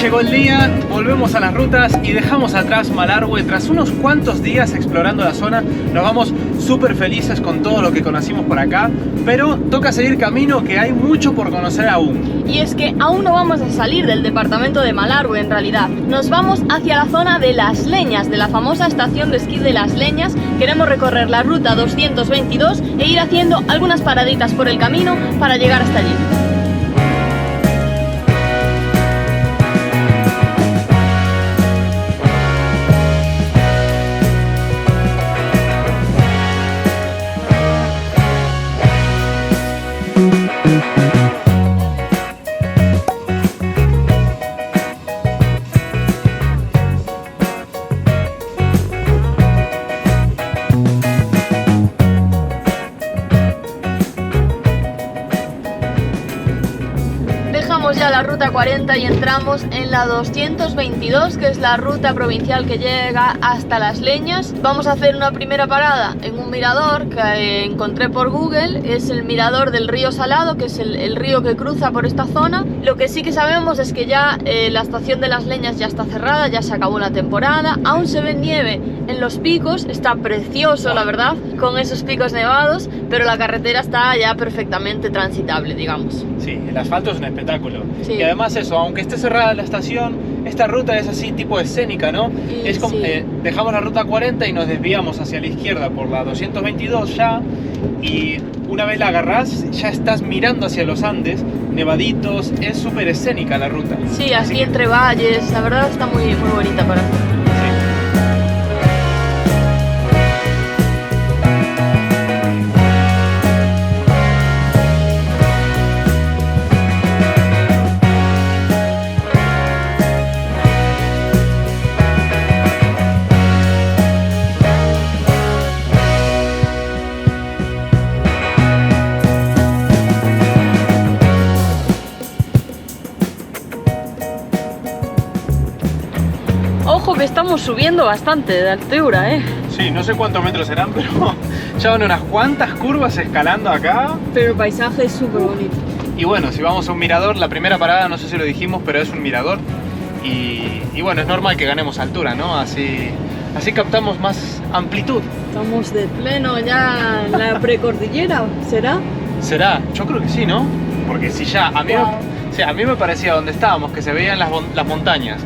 llegó el día, volvemos a las rutas y dejamos atrás Malargüe. Tras unos cuantos días explorando la zona, nos vamos súper felices con todo lo que conocimos por acá, pero toca seguir camino, que hay mucho por conocer aún. Y es que aún no vamos a salir del departamento de Malargüe en realidad. Nos vamos hacia la zona de Las Leñas, de la famosa estación de esquí de Las Leñas. Queremos recorrer la ruta 222 e ir haciendo algunas paraditas por el camino para llegar hasta allí. Ya la ruta 40 y entramos en la 222, que es la ruta provincial que llega hasta Las Leñas. Vamos a hacer una primera parada en un mirador que encontré por Google. Es el mirador del río Salado, que es el río que cruza por esta zona. Lo que sí que sabemos es que ya la estación de Las Leñas ya está cerrada, ya se acabó la temporada. Aún se ve nieve en los picos, está precioso la verdad, con esos picos nevados, pero la carretera está ya perfectamente transitable, digamos. Sí, el asfalto es un espectáculo. Sí. Y además eso, aunque esté cerrada la estación, esta ruta es así tipo escénica, ¿no? Y es como, sí. Dejamos la ruta 40 y nos desviamos hacia la izquierda por la 222 ya, y una vez la agarrás ya estás mirando hacia los Andes, nevaditos, es súper escénica la ruta. Sí, aquí entre valles, la verdad está muy bonita para hacer. Ojo que estamos subiendo bastante de altura, ¿eh? Sí, no sé cuántos metros serán, pero ya van unas cuantas curvas escalando acá. Pero el paisaje es súper bonito. Y bueno, si vamos a un mirador, la primera parada, no sé si lo dijimos, pero es un mirador. Y bueno, es normal que ganemos altura, ¿no? Así captamos más amplitud. Estamos de pleno ya en la precordillera, ¿será? ¿Será? Yo creo que sí, ¿no? Porque si ya, a mí me parecía donde estábamos, que se veían las montañas,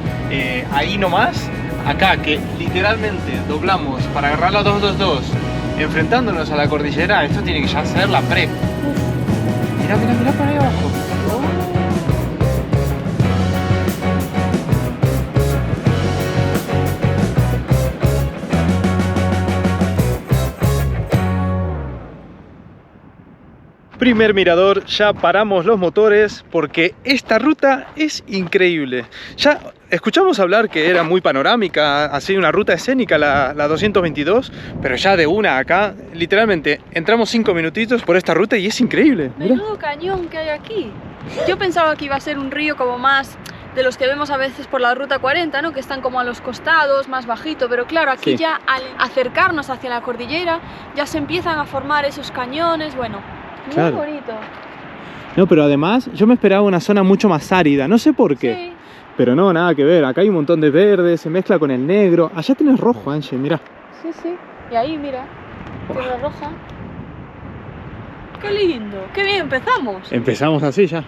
ahí nomás, acá, que literalmente doblamos para agarrar la 222, enfrentándonos a la cordillera, esto tiene que ya ser la pre. Mirá para ahí abajo. Primer mirador, ya paramos los motores porque esta ruta es increíble. Ya escuchamos hablar que era muy panorámica, así una ruta escénica la 222, pero ya de una acá, literalmente, entramos 5 minutitos por esta ruta y es increíble. Mirá. Menudo cañón que hay aquí. Yo pensaba que iba a ser un río como más de los que vemos a veces por la ruta 40, ¿no? Que están como a los costados, más bajito, pero claro, aquí Sí. ya al acercarnos hacia la cordillera ya se empiezan a formar esos cañones, bueno, muy Claro. bonito. No, pero además yo me esperaba una zona mucho más árida, no sé por qué. Sí. Pero no, nada que ver, acá hay un montón de verde, se mezcla con el negro. Allá tenés rojo, Angie, mirá. Sí, sí. Y ahí, mira, tierra roja. ¡Qué lindo! ¡Qué bien empezamos! Empezamos así ya.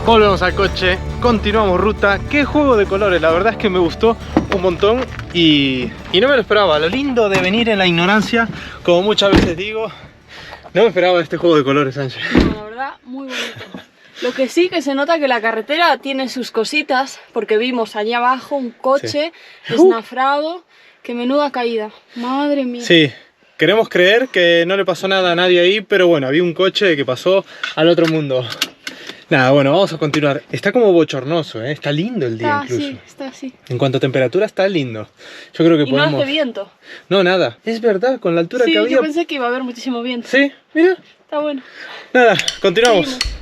Volvemos al coche, continuamos ruta. Qué juego de colores, la verdad es que me gustó un montón y no me lo esperaba. Lo lindo de venir en la ignorancia, como muchas veces digo, no me esperaba este juego de colores, Sánchez. No, la verdad, muy bonito. Lo que sí que se nota que la carretera tiene sus cositas, porque vimos allá abajo un coche desnafrado, que menuda caída, madre mía. Sí, queremos creer que no le pasó nada a nadie ahí, pero bueno, había un coche que pasó al otro mundo. Nada, bueno, vamos a continuar. Está como bochornoso, ¿eh? Está lindo el día incluso. Sí, está así. En cuanto a temperatura está lindo. Yo creo que podemos... no hace viento. No, nada. Es verdad, con la altura que había... Sí, yo pensé que iba a haber muchísimo viento. Sí, mira. Está bueno. Nada, continuamos. Seguimos.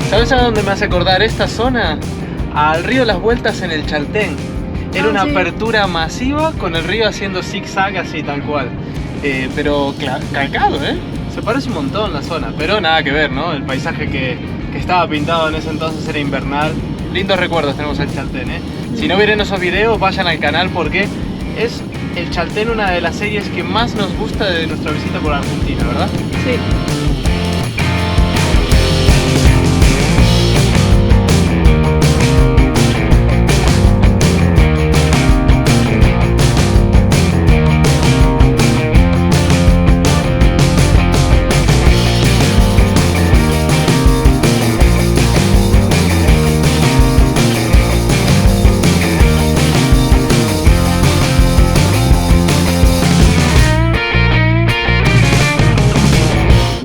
¿Sabes a dónde me hace acordar esta zona? Al río Las Vueltas en el Chaltén. Era una apertura masiva con el río haciendo zigzag así tal cual. Pero calcado, ¿eh? Se parece un montón la zona, pero nada que ver, ¿no? El paisaje que estaba pintado en ese entonces era invernal. Lindos recuerdos tenemos al Chaltén, ¿eh? Si no vieron esos videos, vayan al canal porque es el Chaltén una de las series que más nos gusta de nuestra visita por Argentina, ¿verdad? Sí.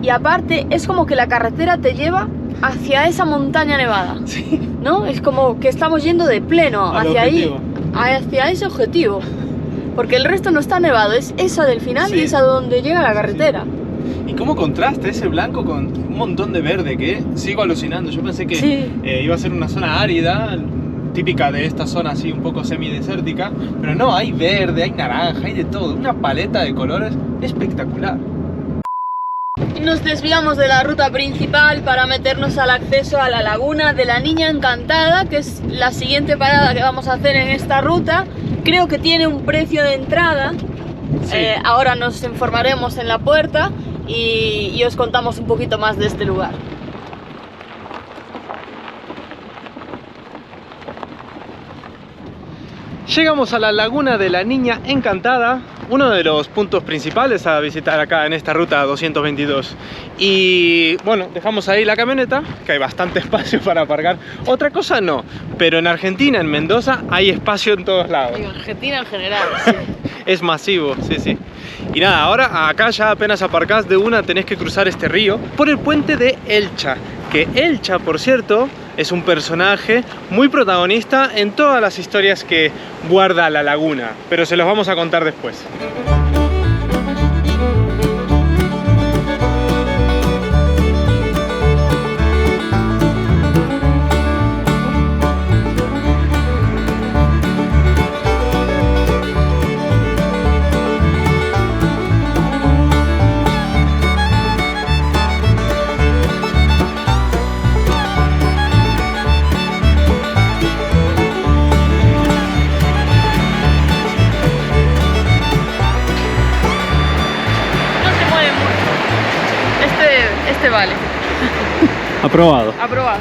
Y aparte es como que la carretera te lleva hacia esa montaña nevada, Sí. ¿no? Es como que estamos yendo de pleno hacia ahí, hacia ese objetivo. Porque el resto no está nevado, es esa del final y esa donde llega la carretera. Y cómo contrasta ese blanco con un montón de verde, que sigo alucinando. Yo pensé que iba a ser una zona árida, típica de esta zona así un poco semidesértica, pero no, hay verde, hay naranja, hay de todo, una paleta de colores espectacular. Nos desviamos de la ruta principal para meternos al acceso a la laguna de la Niña Encantada, que es la siguiente parada que vamos a hacer en esta ruta. Creo que tiene un precio de entrada. Sí. Ahora nos informaremos en la puerta y os contamos un poquito más de este lugar. Llegamos a la laguna de la Niña Encantada, uno de los puntos principales a visitar acá en esta ruta 222. Y bueno, dejamos ahí la camioneta, que hay bastante espacio para aparcar. Otra cosa no, pero en Argentina, en Mendoza, hay espacio en todos lados. En Argentina en general, sí. Es masivo, sí, sí. Y nada, ahora acá ya apenas aparcás de una tenés que cruzar este río por el puente de Elcha. Que Elcha, por cierto, es un personaje muy protagonista en todas las historias que guarda la laguna, pero se los vamos a contar después. Vale. Aprobado. Aprobado.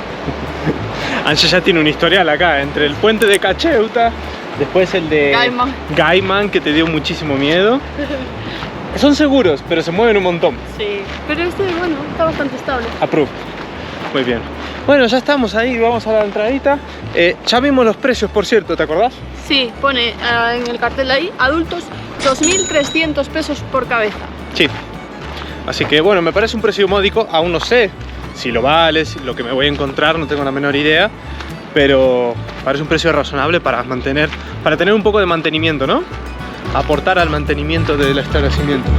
Anche ya tiene un historial acá, entre el puente de Cacheuta, después el de Gaiman, que te dio muchísimo miedo. Son seguros, pero se mueven un montón. Sí, pero este, bueno, está bastante estable. Approved. Muy bien. Bueno, ya estamos ahí, vamos a la entradita. Ya vimos los precios, por cierto, ¿te acordás? Sí, pone en el cartel de ahí, adultos, 2.300 pesos por cabeza. Sí. Así que bueno, me parece un precio módico, aún no sé si lo vale, si lo que me voy a encontrar, no tengo la menor idea, pero parece un precio razonable para tener un poco de mantenimiento, ¿no? Aportar al mantenimiento del establecimiento.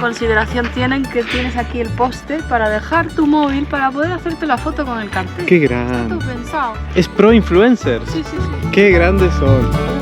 consideración tienen que tienes aquí el poste para dejar tu móvil para poder hacerte la foto con el cartel. ¡Qué Está grande! todo pensado. Es pro influencers. Sí, sí, sí. ¡Qué grandes son!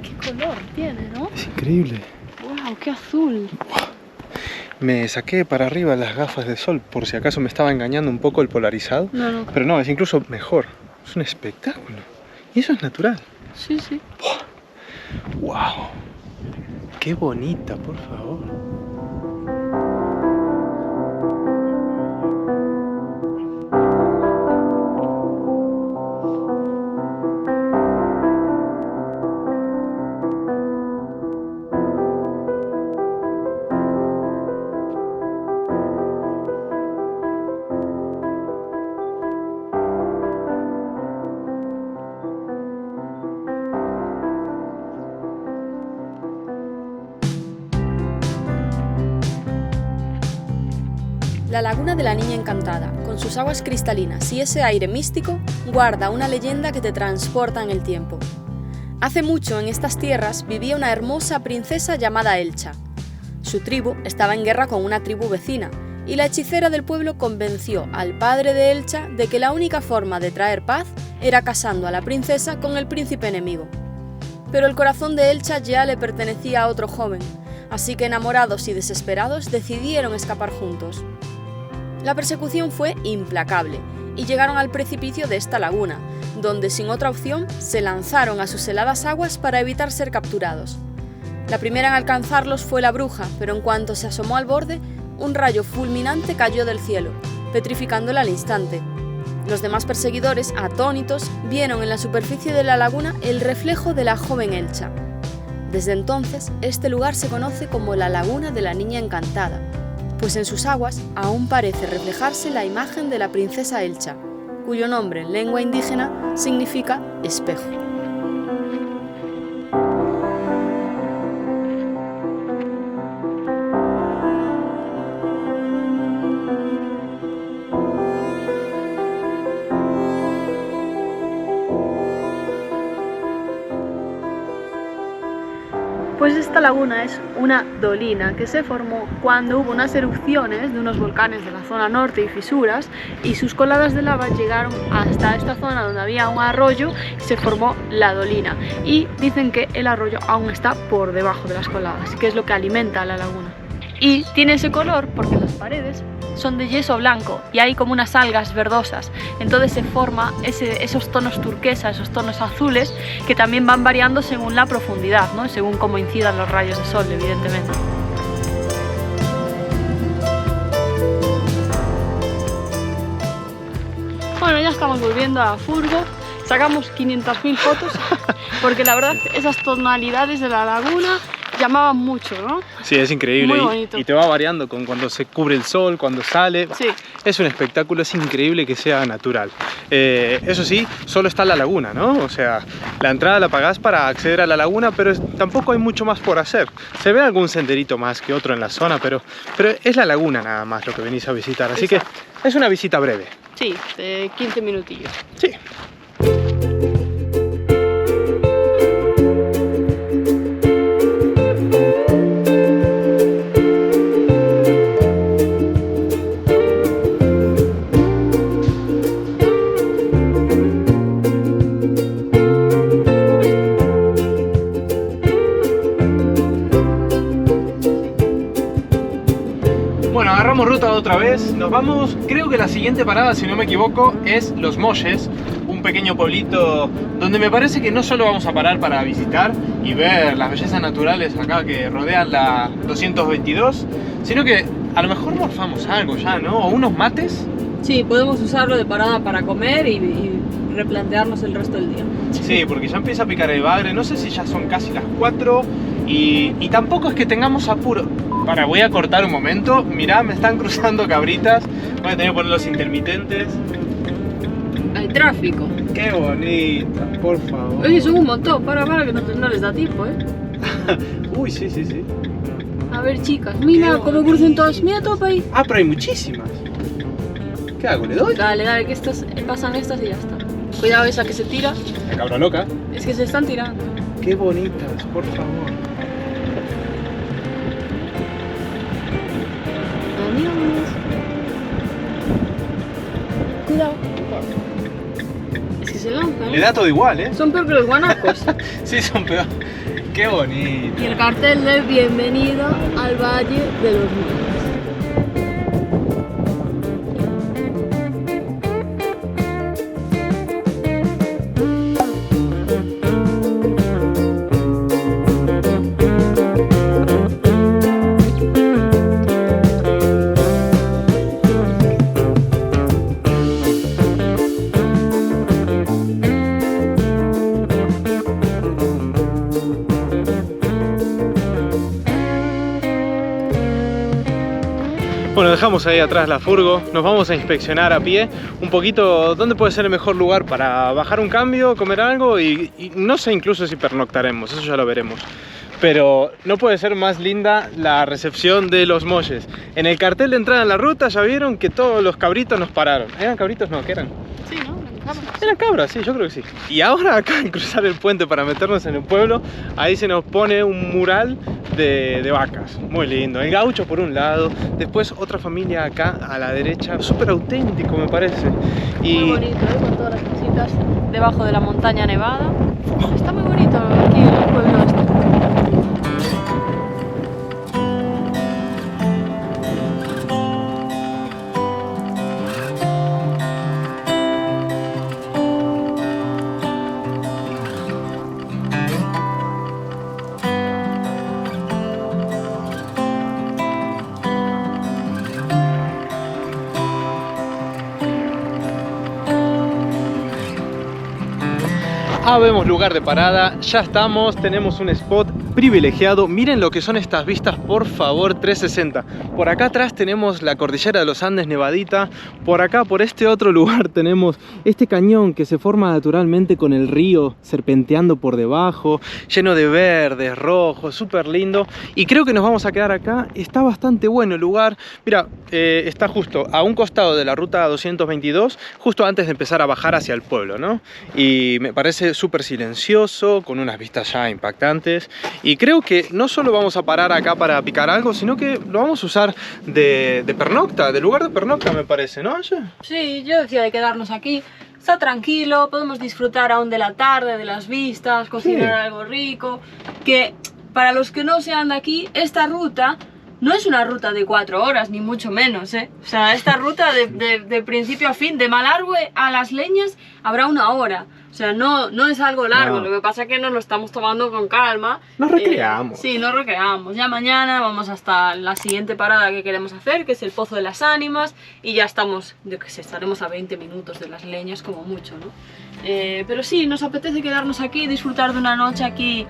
Qué color tiene, ¿no? Es increíble. ¡Wow! ¡Qué azul! Me saqué para arriba las gafas de sol por si acaso me estaba engañando un poco el polarizado. No. Pero no, es incluso mejor. Es un espectáculo. Y eso es natural. Sí, sí. ¡Wow! ¡Qué bonita, por favor! La laguna de la Niña Encantada, con sus aguas cristalinas y ese aire místico, guarda una leyenda que te transporta en el tiempo. Hace mucho en estas tierras vivía una hermosa princesa llamada Elcha. Su tribu estaba en guerra con una tribu vecina, y la hechicera del pueblo convenció al padre de Elcha de que la única forma de traer paz era casando a la princesa con el príncipe enemigo. Pero el corazón de Elcha ya le pertenecía a otro joven, así que enamorados y desesperados decidieron escapar juntos. La persecución fue implacable y llegaron al precipicio de esta laguna, donde sin otra opción se lanzaron a sus heladas aguas para evitar ser capturados. La primera en alcanzarlos fue la bruja, pero en cuanto se asomó al borde, un rayo fulminante cayó del cielo, petrificándola al instante. Los demás perseguidores, atónitos, vieron en la superficie de la laguna el reflejo de la joven Elcha. Desde entonces, este lugar se conoce como la Laguna de la Niña Encantada, pues en sus aguas aún parece reflejarse la imagen de la princesa Elcha, cuyo nombre en lengua indígena significa espejo. Pues esta laguna es una dolina que se formó cuando hubo unas erupciones de unos volcanes de la zona norte y fisuras, y sus coladas de lava llegaron hasta esta zona donde había un arroyo y se formó la dolina. Y dicen que el arroyo aún está por debajo de las coladas, que es lo que alimenta a la laguna. Y tiene ese color porque las paredes son de yeso blanco y hay como unas algas verdosas, entonces se forma esos tonos turquesa, esos tonos azules que también van variando según la profundidad, ¿no? Según cómo incidan los rayos de sol, evidentemente. Bueno, ya estamos volviendo a Furgo, sacamos 500.000 fotos porque la verdad esas tonalidades de la laguna llamaban mucho, ¿no? Sí, es increíble. Muy bonito. Y te va variando con cuando se cubre el sol, cuando sale. Sí. Es un espectáculo, es increíble que sea natural. Eso sí, solo está la laguna, ¿no? O sea, la entrada la pagás para acceder a la laguna, pero tampoco hay mucho más por hacer. Se ve algún senderito más que otro en la zona, pero es la laguna nada más lo que venís a visitar. Así que es una visita breve. Sí, de 15 minutillos. Sí. Bueno, agarramos ruta otra vez, nos vamos, creo que la siguiente parada, si no me equivoco, es Los Molles, un pequeño pueblito donde me parece que no solo vamos a parar para visitar y ver las bellezas naturales acá que rodean la 222, sino que a lo mejor morfamos algo ya, ¿no? O unos mates. Sí, podemos usarlo de parada para comer y replantearnos el resto del día. Sí, porque ya empieza a picar el bagre, no sé si ya son casi las 4 y tampoco es que tengamos apuro. Para, voy a cortar un momento, mirá, me están cruzando cabritas, voy a tener que poner los intermitentes. Hay tráfico. Qué bonita, por favor. Oye, son un montón, para que no les da tiempo, ¿eh? Uy, sí. A ver, chicas, mira cómo cruzan todas, mira todo ahí. Ah, pero hay muchísimas. ¿Qué hago? ¿Le doy? Dale, que pasan estas y ya está. Cuidado esa que se tira. La cabra loca. Es que se están tirando. Qué bonitas, por favor. Adiós. Cuidado. Es que se lanzan. Le da todo igual, ¿eh? Son peor que los guanacos. Sí, son peor. Qué bonito. Y el cartel de bienvenido al Valle de los Molles. Bueno, dejamos ahí atrás la furgo, nos vamos a inspeccionar a pie un poquito dónde puede ser el mejor lugar para bajar un cambio, comer algo y no sé incluso si pernoctaremos, eso ya lo veremos. Pero no puede ser más linda la recepción de los Molles. En el cartel de entrada en la ruta ya vieron que todos los cabritos nos pararon. ¿Eran cabritos? No, ¿qué eran? Sí, ¿no? Eran cabras, sí, yo creo que sí. Y ahora acá en cruzar el puente para meternos en el pueblo, ahí se nos pone un mural de vacas, muy lindo. El gaucho por un lado, después otra familia acá a la derecha, súper auténtico me parece. Y muy bonito, ¿eh? Con todas las casitas debajo de la montaña nevada. Está muy bonito aquí en el pueblo este. Vemos lugar de parada, ya estamos, tenemos un spot privilegiado. Miren lo que son estas vistas, por favor, 360. Por acá atrás tenemos la cordillera de los Andes nevadita. Por acá, por este otro lugar, tenemos este cañón que se forma naturalmente con el río serpenteando por debajo, lleno de verdes, rojos, súper lindo. Y creo que nos vamos a quedar acá. Está bastante bueno el lugar. Mira, está justo a un costado de la ruta 222, justo antes de empezar a bajar hacia el pueblo, ¿no? Y me parece súper silencioso, con unas vistas ya impactantes. Y creo que no solo vamos a parar acá para picar algo, sino que lo vamos a usar de pernocta, de lugar de pernocta, me parece, ¿no? Sí, yo decía de quedarnos aquí. Está tranquilo, podemos disfrutar aún de la tarde, de las vistas, cocinar algo rico. Que para los que no sean de aquí, esta ruta no es una ruta de 4 horas, ni mucho menos, ¿eh? O sea, esta ruta de principio a fin, de Malargüe a Las Leñas, habrá 1 hora. O sea, no es algo largo, no. Lo que pasa es que nos lo estamos tomando con calma. Nos recreamos. Sí, nos recreamos. Ya mañana vamos hasta la siguiente parada que queremos hacer, que es el Pozo de las Ánimas, y ya estamos, yo qué sé, estaremos a 20 minutos de Las Leñas como mucho, ¿no? Pero sí, nos apetece quedarnos aquí, disfrutar de una noche aquí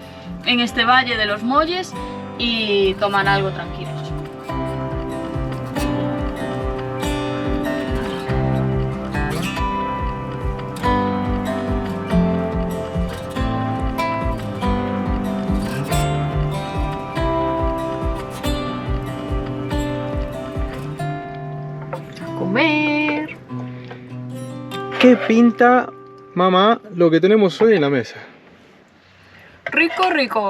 en este Valle de los Molles y tomar algo tranquilos. Comer. ¿Qué pinta, mamá, lo que tenemos hoy en la mesa? Rico, rico.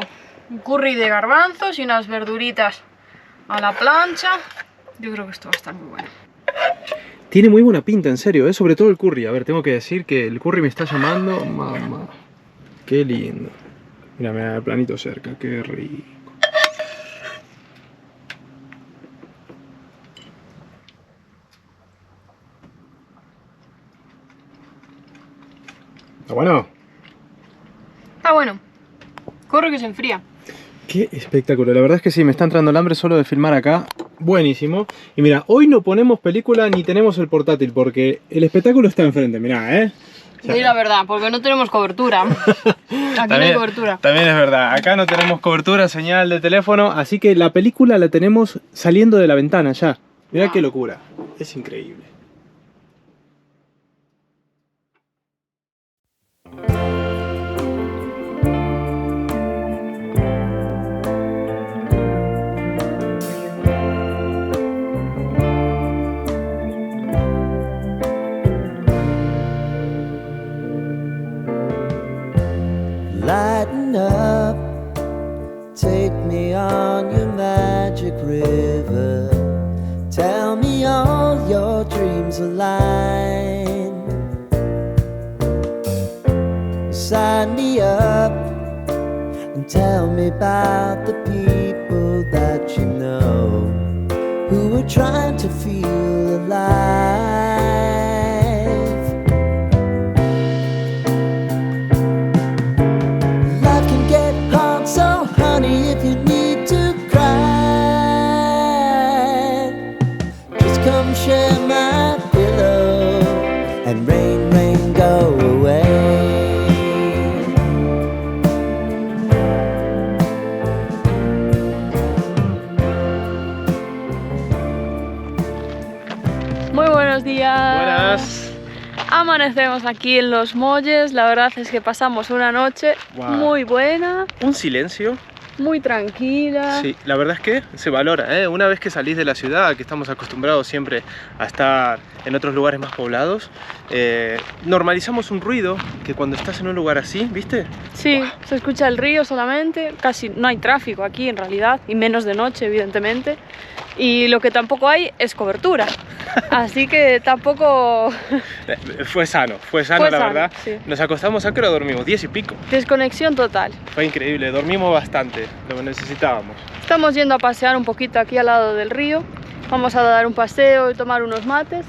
Un curry de garbanzos y unas verduritas a la plancha. Yo creo que esto va a estar muy bueno. Tiene muy buena pinta, en serio, ¿eh? Sobre todo el curry. A ver, tengo que decir que el curry me está llamando. Mamá, qué lindo. Mira, me da el planito cerca, qué rico. ¿Está bueno? Está bueno. Corre que se enfría. Qué espectáculo. La verdad es que sí, me está entrando el hambre solo de filmar acá. buenísimo. Y mira, hoy no ponemos película ni tenemos el portátil porque el espectáculo está enfrente, mirá, Sí, la verdad, porque no tenemos cobertura. Aquí no hay cobertura. También es verdad, acá no tenemos cobertura, señal de teléfono, así que la película la tenemos saliendo de la ventana ya. Mirá qué locura, es increíble. Lighten up, take me on your magic river. Tell me all your dreams align. Sign me up and tell me about the people that you know who are trying to feel alive. So honey, if you need to cry, just come share my pillow and rain, rain, go away. Muy buenos días. Buenas. Amanecemos aquí en Los Molles. La verdad es que pasamos una noche muy buena, Un silencio. muy tranquila. Sí, la verdad es que se valora, ¿eh? Una vez que salís de la ciudad, que estamos acostumbrados siempre a estar en otros lugares más poblados, normalizamos un ruido que cuando estás en un lugar así, ¿viste? Sí, se escucha el río solamente, casi no hay tráfico aquí en realidad, y menos de noche evidentemente, y lo que tampoco hay es cobertura, así que tampoco... Fue sano la verdad. Sí. Nos acostamos, ¿a qué hora dormimos? 10 y pico. Desconexión total. Fue increíble, dormimos bastante, lo que necesitábamos. Estamos yendo a pasear un poquito aquí al lado del río, vamos a dar un paseo y tomar unos mates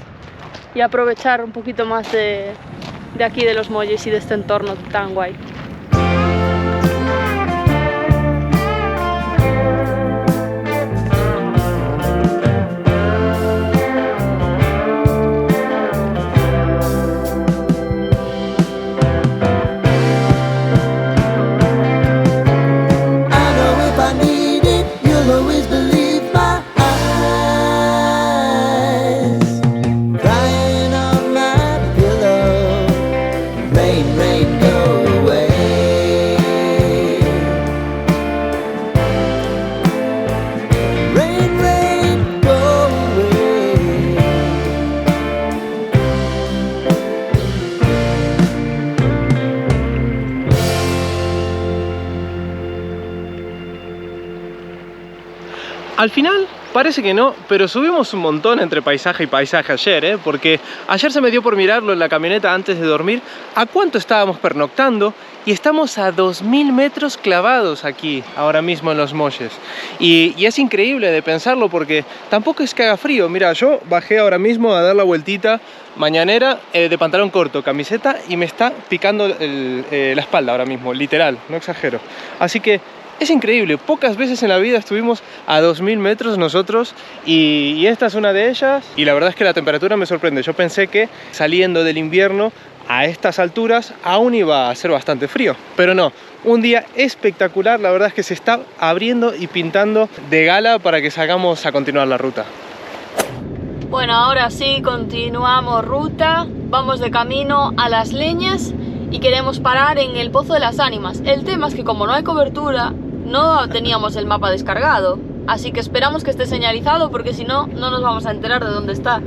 y aprovechar un poquito más de aquí de Los Molles y de este entorno tan guay. Al final parece que no, pero subimos un montón entre paisaje y paisaje ayer, porque ayer se me dio por mirarlo en la camioneta antes de dormir a cuánto estábamos pernoctando y estamos a 2000 metros clavados aquí ahora mismo en Los Molles y es increíble de pensarlo porque tampoco es que haga frío. Mira, yo bajé ahora mismo a dar la vueltita mañanera de pantalón corto, camiseta y me está picando la espalda ahora mismo, literal, no exagero, así que es increíble, pocas veces en la vida estuvimos a 2000 metros nosotros y esta es una de ellas y la verdad es que la temperatura me sorprende. Yo pensé que saliendo del invierno a estas alturas aún iba a ser bastante frío, pero no, un día espectacular, la verdad es que se está abriendo y pintando de gala para que salgamos a continuar la ruta. Bueno, ahora sí, continuamos ruta, vamos de camino a Las Leñas y queremos parar en el Pozo de las Ánimas. El tema es que como no hay cobertura, no teníamos el mapa descargado, así que esperamos que esté señalizado porque si no, no nos vamos a enterar de dónde está.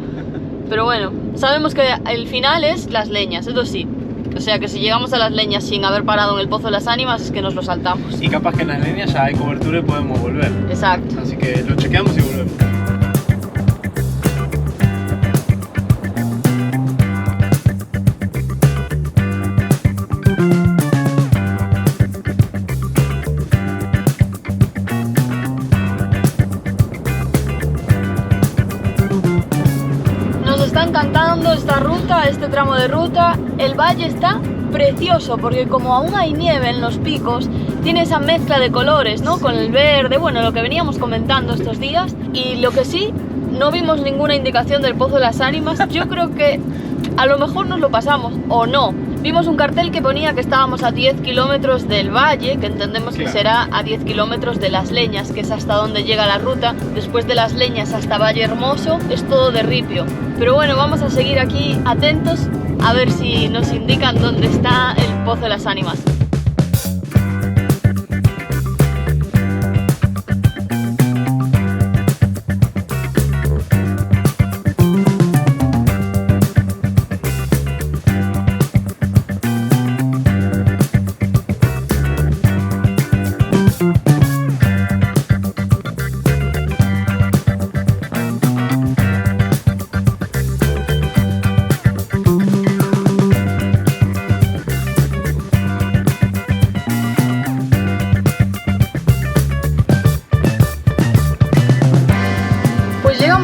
Pero bueno, sabemos que el final es Las Leñas, eso sí. O sea que si llegamos a Las Leñas sin haber parado en el Pozo de las Ánimas es que nos lo saltamos. Y capaz que en Las Leñas ya hay cobertura y podemos volver. Exacto. Así que lo chequeamos y volvemos. Nos está encantando esta ruta, este tramo de ruta. El valle está precioso porque como aún hay nieve en los picos, tiene esa mezcla de colores, ¿no? Con el verde, bueno, lo que veníamos comentando estos días. Y lo que sí, no vimos ninguna indicación del Pozo de las Ánimas. Yo creo que a lo mejor nos lo pasamos o no. Vimos un cartel que ponía que estábamos a 10 kilómetros del valle, que entendemos que será a 10 kilómetros de Las Leñas, que es hasta donde llega la ruta. Después de Las Leñas hasta Valle Hermoso es todo de ripio. Pero bueno, vamos a seguir aquí atentos a ver si nos indican dónde está el Pozo de las Ánimas.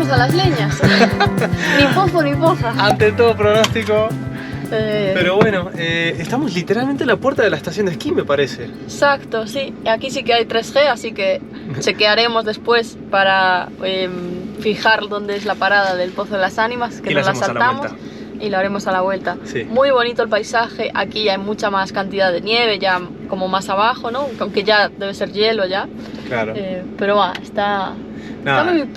A Las Leñas. Ni pozo ni poza. Ante todo pronóstico. Pero bueno, estamos literalmente en la puerta de la estación de esquí, me parece. Exacto, sí. Aquí sí que hay 3G, así que chequearemos después para fijar dónde es la parada del Pozo de las Ánimas, que no la saltamos. Y lo haremos a la vuelta. Sí. Muy bonito el paisaje. Aquí hay mucha más cantidad de nieve, ya como más abajo, ¿no? Aunque ya debe ser hielo ya. Claro. Pero está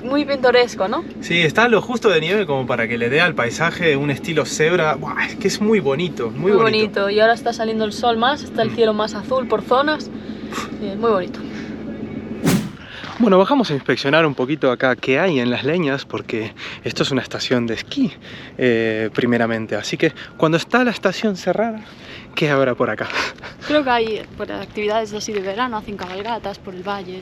muy pintoresco, ¿no? Sí, está lo justo de nieve como para que le dé al paisaje un estilo cebra. Buah, es que es muy bonito, muy bonito. Y ahora está saliendo el sol más, está el cielo más azul por zonas. Muy bonito. Bueno, bajamos a inspeccionar un poquito acá qué hay en Las Leñas, porque esto es una estación de esquí, primeramente. Así que cuando está la estación cerrada, ¿qué habrá por acá? Creo que hay actividades así de verano, hacen cabalgatas por el valle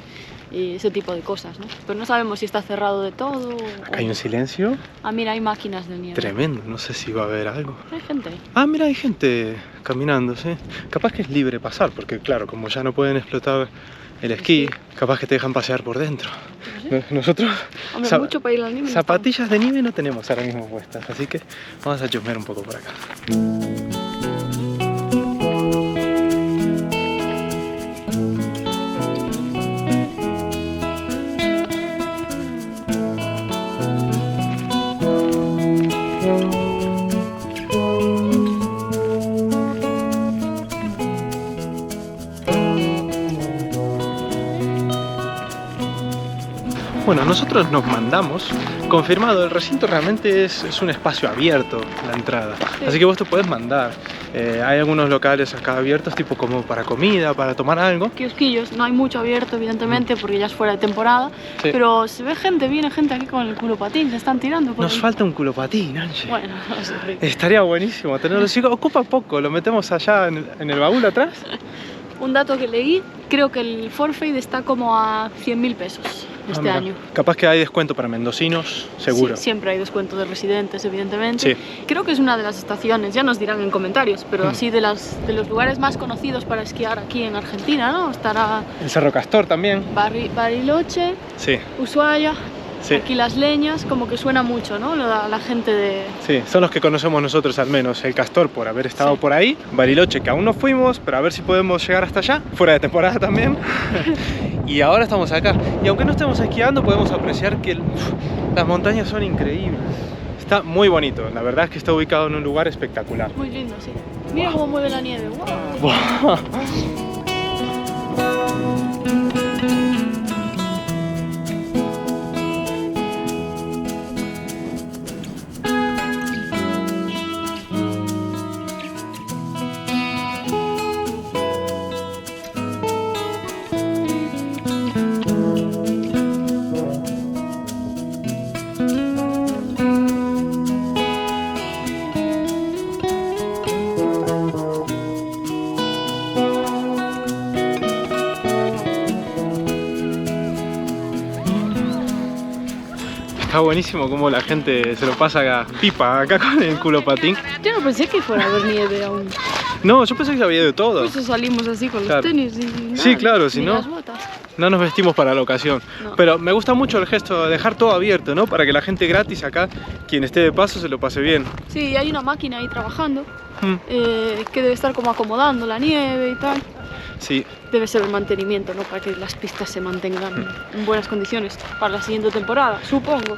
y ese tipo de cosas, ¿no? Pero no sabemos si está cerrado de todo. Acá hay un silencio. Ah, mira, hay máquinas de nieve. Tremendo, no sé si va a haber algo. Hay gente. Ah, mira, hay gente caminando, sí. Capaz que es libre pasar, porque claro, como ya no pueden explotar el esquí, capaz que te dejan pasear por dentro. ¿Sí? Nosotros mucho para ir a la nieve, zapatillas de nieve no tenemos ahora mismo puestas, así que vamos a chusmear un poco por acá. Bueno, nosotros nos mandamos, confirmado, el recinto realmente es un espacio abierto, la entrada, sí. Así que vos te podés mandar. Hay algunos locales acá abiertos, tipo como para comida, para tomar algo. Kiosquillos, no hay mucho abierto evidentemente porque ya es fuera de temporada, sí. Pero se ve gente, viene gente aquí con el culopatín, se están tirando por Nos falta un culopatín, Anche. Bueno, no sé, rico. Estaría buenísimo tenerlo, sí, ocupa poco, lo metemos allá en el baúl atrás. Un dato que leí, creo que el forfait está como a 100.000 pesos este año. Capaz que hay descuento para mendocinos, seguro. Sí, siempre hay descuento de residentes, evidentemente. Sí. Creo que es una de las estaciones, ya nos dirán en comentarios, pero así de los lugares más conocidos para esquiar aquí en Argentina, ¿no? Estará el Cerro Castor también. Bariloche, sí. Ushuaia. Sí. Aquí Las Leñas, como que suena mucho, ¿no? La gente de... Sí, son los que conocemos nosotros al menos. El Castor por haber estado por ahí. Bariloche, que aún no fuimos, pero a ver si podemos llegar hasta allá. Fuera de temporada también. Y ahora estamos acá. Y aunque no estemos esquiando, podemos apreciar que las montañas son increíbles. Está muy bonito. La verdad es que está ubicado en un lugar espectacular. Muy lindo, sí. Mira cómo mueve la nieve. ¡Wow! Wow. Está buenísimo como la gente se lo pasa pipa acá con el culopatín. Yo no pensé que fuera a haber nieve aún. No, yo pensé que había de todo. Pues salimos así con los tenis y nada, sí, claro, si no. Las botas. No nos vestimos para la ocasión. No. Pero me gusta mucho el gesto de dejar todo abierto, ¿no? Para que la gente gratis acá, quien esté de paso, se lo pase bien. Sí, hay una máquina ahí trabajando Mm. que debe estar como acomodando la nieve y tal. Sí, Debe ser el mantenimiento, ¿no? Para que las pistas se mantengan en buenas condiciones para la siguiente temporada, supongo.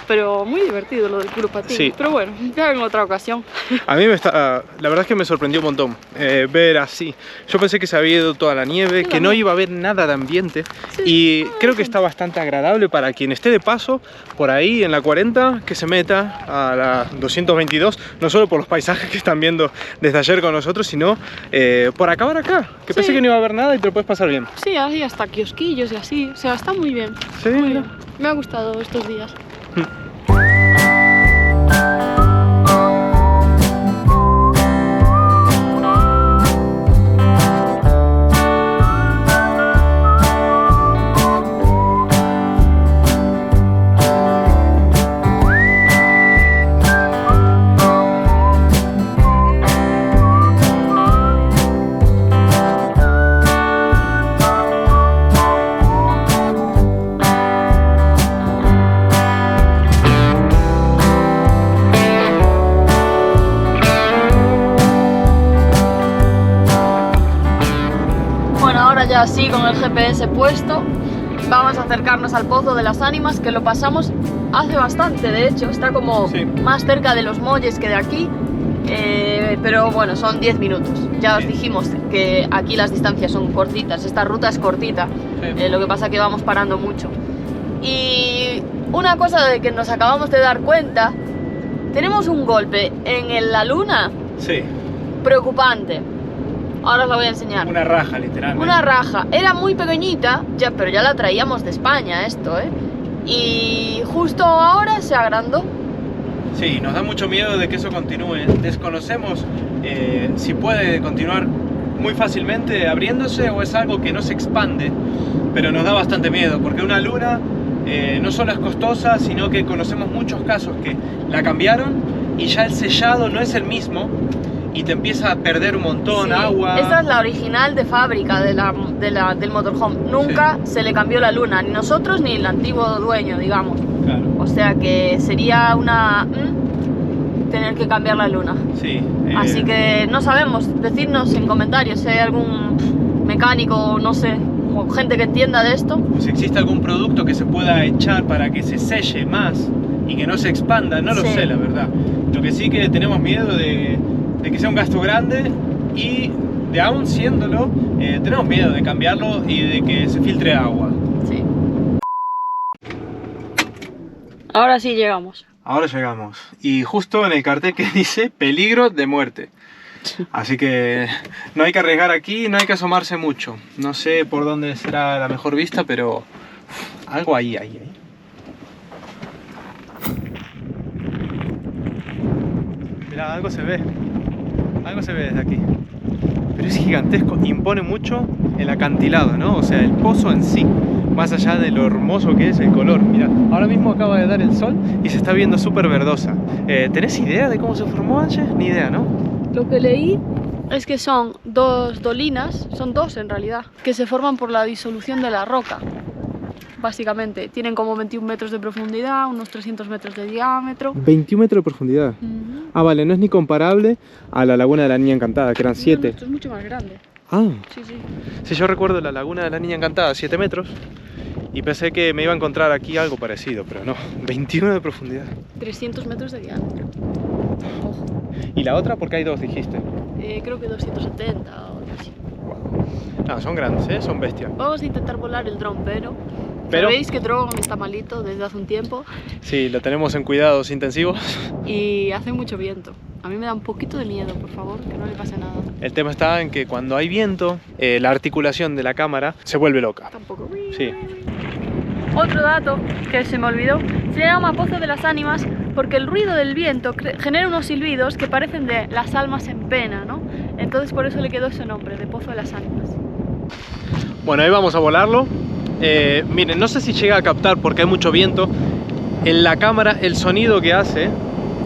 Pero muy divertido lo del puro patín. Sí. Pero bueno, ya en otra ocasión. a mí la verdad es que me sorprendió un montón ver así. Yo pensé que se había ido toda la nieve, Sí, que no también. iba a haber nada de ambiente. Sí. Y creo que está bastante agradable para quien esté de paso por ahí en la 40, que se meta a la 222, no solo por los paisajes que están viendo desde ayer con nosotros, sino por acabar acá, que pensé Sí. que no iba a haber nada y te lo puedes pasar bien. Sí, hay hasta kiosquillos y así. O sea, está muy bien. Sí, Muy mira. bien. Me ha gustado estos días. Bueno, ahora ya sí, con el GPS puesto, vamos a acercarnos al Pozo de las Ánimas, que lo pasamos hace bastante, de hecho, está como Sí. más cerca de los Molles que de aquí, pero bueno, son 10 minutos. Ya os Sí. dijimos que aquí las distancias son cortitas, esta ruta es cortita, Sí. lo que pasa que vamos parando mucho. Y una cosa de que nos acabamos de dar cuenta, tenemos un golpe en la luna Sí, preocupante. Ahora os la voy a enseñar. una raja literalmente. Una raja. Era muy pequeñita, ya, pero ya la traíamos de España esto, ¿eh? Y justo ahora se agrandó. Sí, nos da mucho miedo de que eso continúe. Desconocemos si puede continuar muy fácilmente abriéndose o es algo que no se expande, pero nos da bastante miedo porque una luna no solo es costosa, sino que conocemos muchos casos que la cambiaron y ya el sellado no es el mismo y te empieza a perder un montón, Sí, agua. Esta es la original de fábrica del motorhome. Nunca se le cambió la luna, ni nosotros ni el antiguo dueño, digamos. Claro, O sea que sería una... tener que cambiar la luna. sí. Así que no sabemos, decidnos en comentarios si hay algún mecánico, no sé, o gente que entienda de esto. Si existe algún producto que se pueda echar para que se selle más y que no se expanda, no lo Sí. sé, la verdad. Lo que sí que tenemos miedo de que sea un gasto grande y de aún siéndolo, tenemos miedo de cambiarlo y de que se filtre agua. Sí. Ahora sí llegamos. Ahora llegamos. Y justo en el cartel que dice peligro de muerte. Así que no hay que arriesgar aquí, no hay que asomarse mucho. No sé por dónde será la mejor vista, pero algo ahí. Mira, algo se ve. Algo se ve desde aquí. Pero es gigantesco, impone mucho el acantilado, ¿no? O sea, el pozo en sí. Más allá de lo hermoso que es el color. Mira, ahora mismo acaba de dar el sol y se está viendo súper verdosa. ¿Tenés idea de cómo se formó, Anche? Ni idea, ¿no? Lo que leí es que son dos dolinas, son dos en realidad, que se forman por la disolución de la roca. Básicamente, tienen como 21 metros de profundidad, unos 300 metros de diámetro. 21 metros de profundidad. Ah, vale, no es ni comparable a la Laguna de la Niña Encantada, que eran 7. Esto es mucho más grande. Ah, Sí, sí. sí, yo recuerdo la Laguna de la Niña Encantada, 7 metros. Y pensé que me iba a encontrar aquí algo parecido, pero no, 21 de profundidad. 300 metros de diámetro. Ojo. ¿Y la otra? Porque hay dos, dijiste. Creo que 270 o algo así. No, son grandes, ¿eh? Son bestias. Vamos a intentar volar el dron, pero... Pero- Sabéis que Drogon está malito desde hace un tiempo Sí, lo tenemos en cuidados intensivos. y hace mucho viento. A mí me da un poquito de miedo, por favor, que no le pase nada. El tema está en que cuando hay viento, la articulación de la cámara se vuelve loca. Tampoco. Sí. Otro dato que se me olvidó, se llama Pozo de las Ánimas porque el ruido del viento genera unos silbidos que parecen de las almas en pena, ¿no? Entonces por eso le quedó ese nombre, de Pozo de las Ánimas. Bueno, ahí vamos a volarlo. Miren, no sé si llega a captar porque hay mucho viento en la cámara el sonido que hace,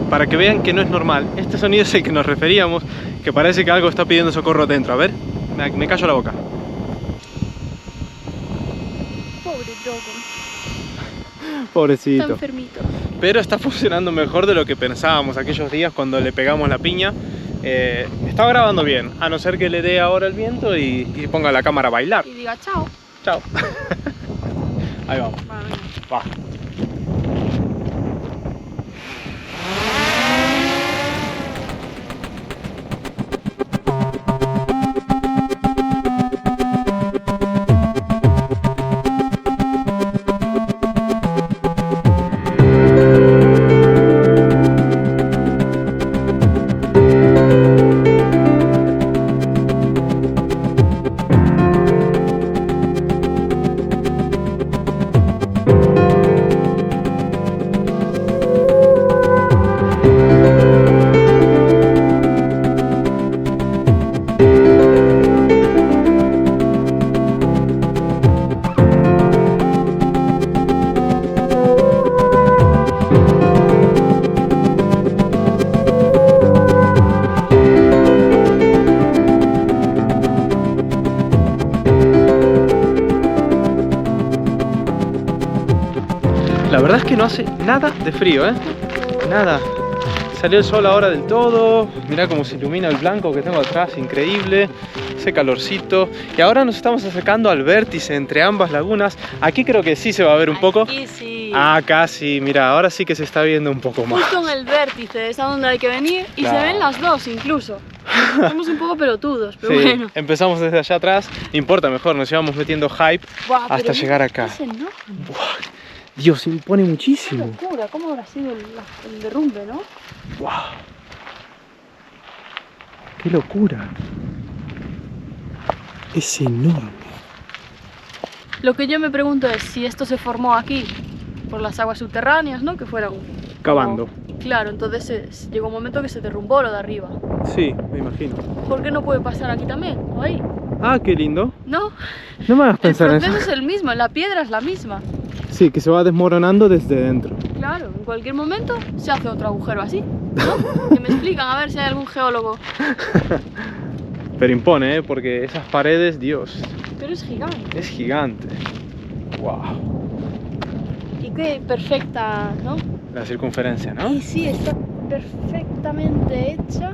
para que vean que no es normal. Este sonido es el que nos referíamos, que parece que algo está pidiendo socorro dentro. A ver, me callo la boca. Está Pobrecito. enfermito. Pero está funcionando mejor de lo que pensábamos aquellos días cuando le pegamos la piña. Estaba grabando bien, a no ser que le dé ahora el viento y ponga la cámara a bailar. Y diga chao. Chao. Ahí vamos. Vale, venga. Va. La verdad es que no hace nada de frío, ¿eh? Nada. Salió el sol ahora del todo. Mirá cómo se ilumina el blanco que tengo atrás, increíble. Ese calorcito. Y ahora nos estamos acercando al vértice entre ambas lagunas. Aquí creo que sí se va a ver un poco. Aquí sí. Ah, casi. Mira, ahora sí que se está viendo un poco más. Justo en el vértice, es a donde hay que venir. Y Claro. se ven las dos incluso. Somos un poco pelotudos, pero Sí, bueno. empezamos desde allá atrás. No importa, mejor, nos íbamos metiendo hype Buah, hasta pero llegar acá. es enorme. Dios, se impone Qué muchísimo. locura, ¿cómo habrá sido el derrumbe, no? ¡Wow! ¡Qué locura! Es enorme. Lo que yo me pregunto es si esto se formó aquí por las aguas subterráneas, ¿no? Que fueron Cavando. Claro, entonces llegó un momento que se derrumbó lo de arriba. Sí, me imagino. ¿Por qué no puede pasar aquí también? ¿O ahí? Ah, qué lindo. ¿No? No me hagas El pensar en proceso eso. es el mismo, la piedra es la misma. Sí, que se va desmoronando desde dentro. Claro, en cualquier momento se hace otro agujero así, ¿no? Que me explican, a ver si hay algún geólogo. Pero impone, ¿eh? Porque esas paredes, Dios, Pero es gigante. es gigante. ¡Wow! Y qué perfecta, ¿no? La circunferencia, ¿no? Y sí, está perfectamente hecha.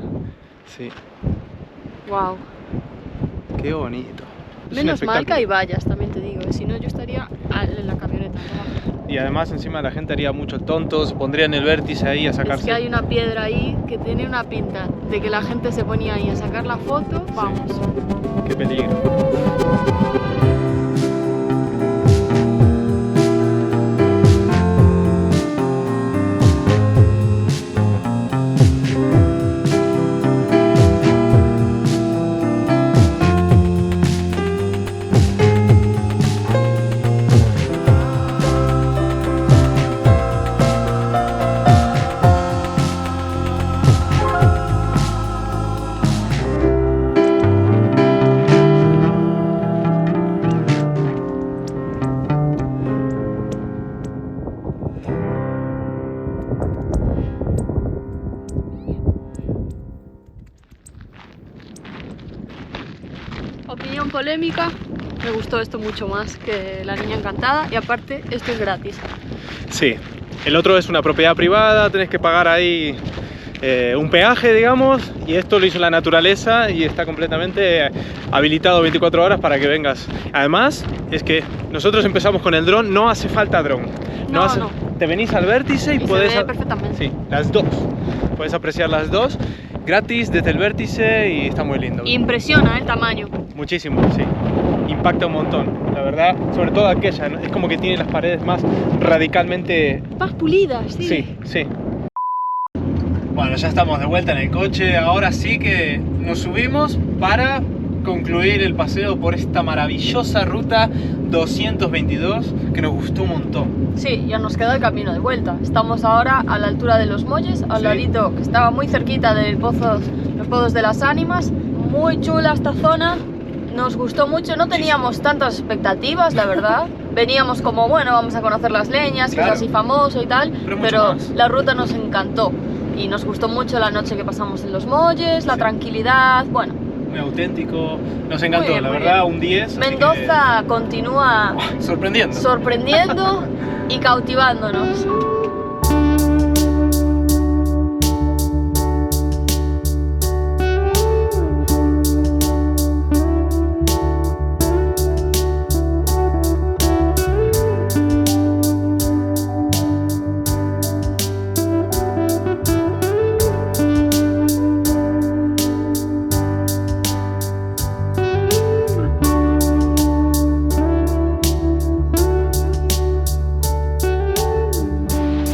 Sí. Wow. Qué bonito. Es un Menos mal que hay espectáculo. vallas, también te digo, si no yo estaría en la camioneta. ¿no? Y además encima la gente haría mucho tonto, se pondría en el vértice ahí a sacarse. Es que hay una piedra ahí que tiene una pinta de que la gente se ponía ahí a sacar la foto. Vamos. Qué peligro. Opinión polémica, me gustó esto mucho más que La Niña Encantada y aparte esto es gratis. Sí, el otro es una propiedad privada, tenés que pagar ahí un peaje, digamos, y esto lo hizo la naturaleza y está completamente habilitado 24 horas para que vengas. Además, es que nosotros empezamos con el dron, no hace falta dron. No, hace- no. Te venís al vértice y, Y se podés... ve perfectamente. Sí, las dos. Puedes apreciar las dos, gratis desde el vértice y está muy lindo. Impresiona el tamaño. Muchísimo, sí. Impacta un montón, la verdad. Sobre todo aquella, ¿no? Es como que tiene las paredes más radicalmente... Más pulidas, sí. Sí, sí. Bueno, ya estamos de vuelta en el coche. Ahora sí que nos subimos para concluir el paseo por esta maravillosa ruta 222 que nos gustó un montón. Sí, ya nos queda el camino de vuelta. Estamos ahora a la altura de los Molles, al Sí. ladito, que estaba muy cerquita de los pozos de las Ánimas. Muy chula esta zona, nos gustó mucho, no teníamos tantas expectativas, la verdad. Veníamos como, bueno, vamos a conocer las leñas, que Claro. es así famoso y tal, Pero mucho pero más. la ruta nos encantó. Y nos gustó mucho la noche que pasamos en los Molles, la Sí. tranquilidad, bueno, muy auténtico. Nos encantó, Muy bien, la muy verdad, bien. un 10. así Mendoza continúa que, sorprendiendo. sorprendiendo y cautivándonos.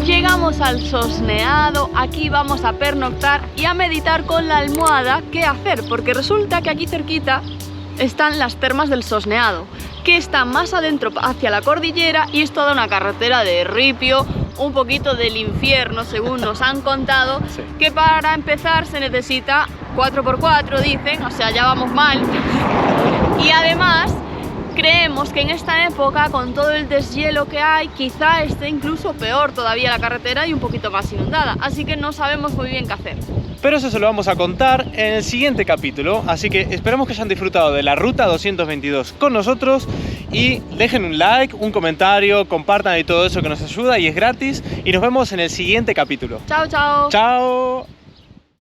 Llegamos al Sosneado, aquí vamos a pernoctar y a meditar con la almohada qué hacer, porque resulta que aquí cerquita están las termas del Sosneado, que están más adentro hacia la cordillera y es toda una carretera de ripio, un poquito del infierno según nos han contado, Sí. que para empezar se necesita 4x4 dicen, o sea ya vamos mal, y además creemos que en esta época, con todo el deshielo que hay, quizá esté incluso peor todavía la carretera y un poquito más inundada. Así que no sabemos muy bien qué hacer. Pero eso se lo vamos a contar en el siguiente capítulo. Así que esperemos que hayan disfrutado de la Ruta 222 con nosotros. Y dejen un like, un comentario, compartan y todo eso que nos ayuda y es gratis. Y nos vemos en el siguiente capítulo. Chao, chao. ¡Chao!